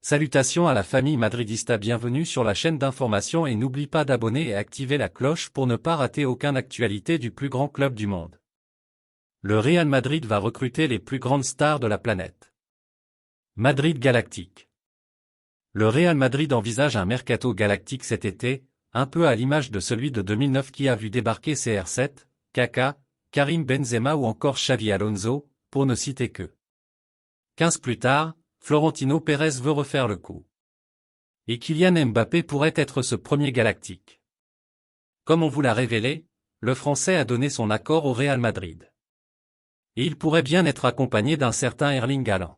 Salutations à la famille madridista, bienvenue sur la chaîne d'information et n'oublie pas d'abonner et activer la cloche pour ne pas rater aucune actualité du plus grand club du monde. Le Real Madrid va recruter les plus grandes stars de la planète. Madrid galactique. Le Real Madrid envisage un mercato galactique cet été, un peu à l'image de celui de 2009 qui a vu débarquer CR7, Kaka, Karim Benzema ou encore Xavi Alonso, pour ne citer que. 15 plus tard, Florentino Pérez veut refaire le coup. Et Kylian Mbappé pourrait être ce premier galactique. Comme on vous l'a révélé, le Français a donné son accord au Real Madrid. Et il pourrait bien être accompagné d'un certain Erling Haaland.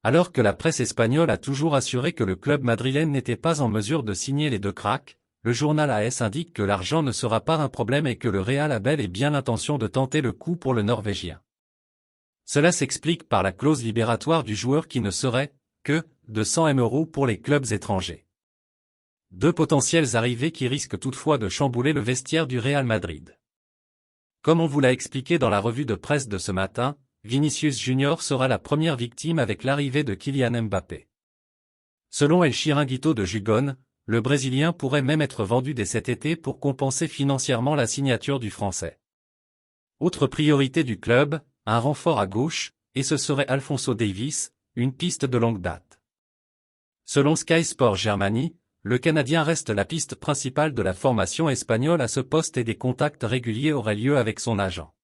Alors que la presse espagnole a toujours assuré que le club madrilène n'était pas en mesure de signer les deux cracks, le journal AS indique que l'argent ne sera pas un problème et que le Real a bel et bien l'intention de tenter le coup pour le Norvégien. Cela s'explique par la clause libératoire du joueur qui ne serait que de 100 000 € pour les clubs étrangers. Deux potentielles arrivées qui risquent toutefois de chambouler le vestiaire du Real Madrid. Comme on vous l'a expliqué dans la revue de presse de ce matin, Vinicius Junior sera la première victime avec l'arrivée de Kylian Mbappé. Selon El Chiringuito de Gijón, le Brésilien pourrait même être vendu dès cet été pour compenser financièrement la signature du Français. Autre priorité du club, un renfort à gauche, et ce serait Alphonso Davies, une piste de longue date. Selon Sky Sport Germany, le Canadien reste la piste principale de la formation espagnole à ce poste et des contacts réguliers auraient lieu avec son agent.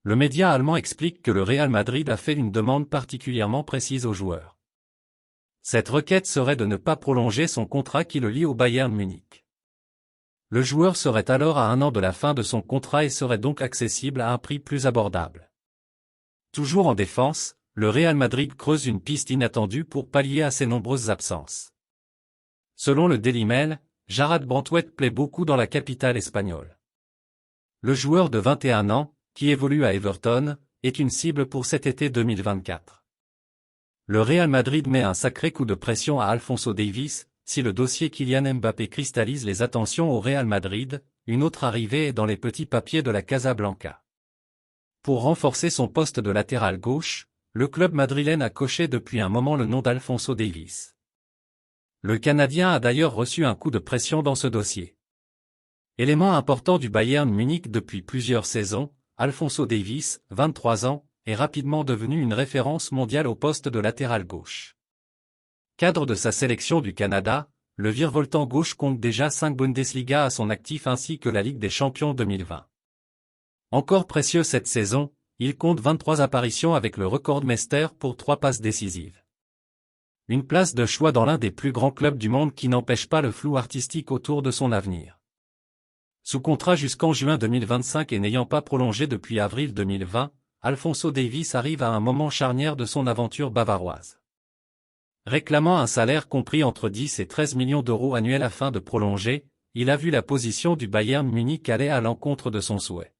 Le média allemand explique que le Real Madrid a fait une demande particulièrement précise au joueur. Cette requête serait de ne pas prolonger son contrat qui le lie au Bayern Munich. Le joueur serait alors à 1 an de la fin de son contrat et serait donc accessible à un prix plus abordable. Toujours en défense, le Real Madrid creuse une piste inattendue pour pallier à ses nombreuses absences. Selon le Daily Mail, Jarrad Branthwaite plaît beaucoup dans la capitale espagnole. Le joueur de 21 ans, qui évolue à Everton, est une cible pour cet été 2024. Le Real Madrid met un sacré coup de pression à Alphonso Davies. Si le dossier Kylian Mbappé cristallise les attentions au Real Madrid, une autre arrivée est dans les petits papiers de la Casablanca. Pour renforcer son poste de latéral gauche, le club madrilène a coché depuis un moment le nom d'Alphonso Davies. Le Canadien a d'ailleurs reçu un coup de pression dans ce dossier. Élément important du Bayern Munich depuis plusieurs saisons, Alphonso Davies, 23 ans, est rapidement devenu une référence mondiale au poste de latéral gauche. Cadre de sa sélection du Canada, le virevoltant gauche compte déjà 5 Bundesliga à son actif ainsi que la Ligue des Champions 2020. Encore précieux cette saison, il compte 23 apparitions avec le Rekordmeister pour 3 passes décisives. Une place de choix dans l'un des plus grands clubs du monde qui n'empêche pas le flou artistique autour de son avenir. Sous contrat jusqu'en juin 2025 et n'ayant pas prolongé depuis avril 2020, Alphonso Davies arrive à un moment charnière de son aventure bavaroise. Réclamant un salaire compris entre 10 et 13 millions d'euros annuels afin de prolonger, il a vu la position du Bayern Munich aller à l'encontre de son souhait.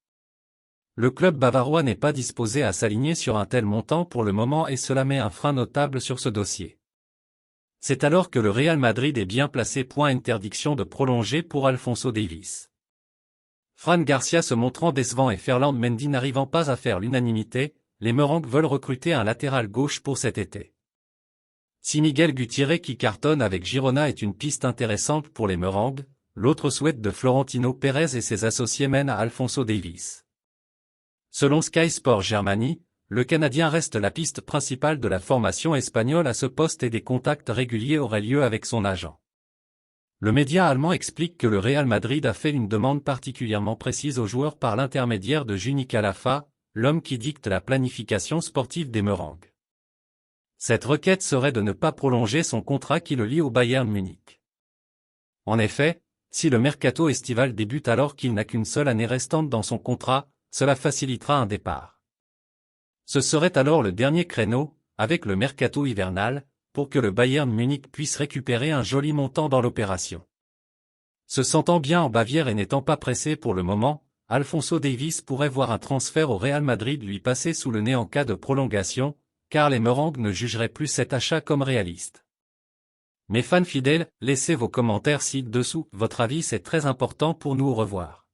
Le club bavarois n'est pas disposé à s'aligner sur un tel montant pour le moment et cela met un frein notable sur ce dossier. C'est alors que le Real Madrid est bien placé. Interdiction de prolonger pour Alphonso Davies. Fran Garcia se montrant décevant et Ferland Mendy n'arrivant pas à faire l'unanimité, les Merengues veulent recruter un latéral gauche pour cet été. Si Miguel Gutiérrez qui cartonne avec Girona est une piste intéressante pour les Merengues, l'autre souhait de Florentino Pérez et ses associés mène à Alphonso Davies. Selon Sky Sport Germany, le Canadien reste la piste principale de la formation espagnole à ce poste et des contacts réguliers auraient lieu avec son agent. Le média allemand explique que le Real Madrid a fait une demande particulièrement précise au joueur par l'intermédiaire de Juni Calafa, l'homme qui dicte la planification sportive des Merengues. Cette requête serait de ne pas prolonger son contrat qui le lie au Bayern Munich. En effet, si le mercato estival débute alors qu'il n'a qu'une seule année restante dans son contrat, cela facilitera un départ. Ce serait alors le dernier créneau, avec le mercato hivernal, pour que le Bayern Munich puisse récupérer un joli montant dans l'opération. Se sentant bien en Bavière et n'étant pas pressé pour le moment, Alphonso Davies pourrait voir un transfert au Real Madrid lui passer sous le nez en cas de prolongation, car les Merengues ne jugeraient plus cet achat comme réaliste. Mes fans fidèles, laissez vos commentaires ci-dessous, votre avis c'est très important pour nous. Au revoir.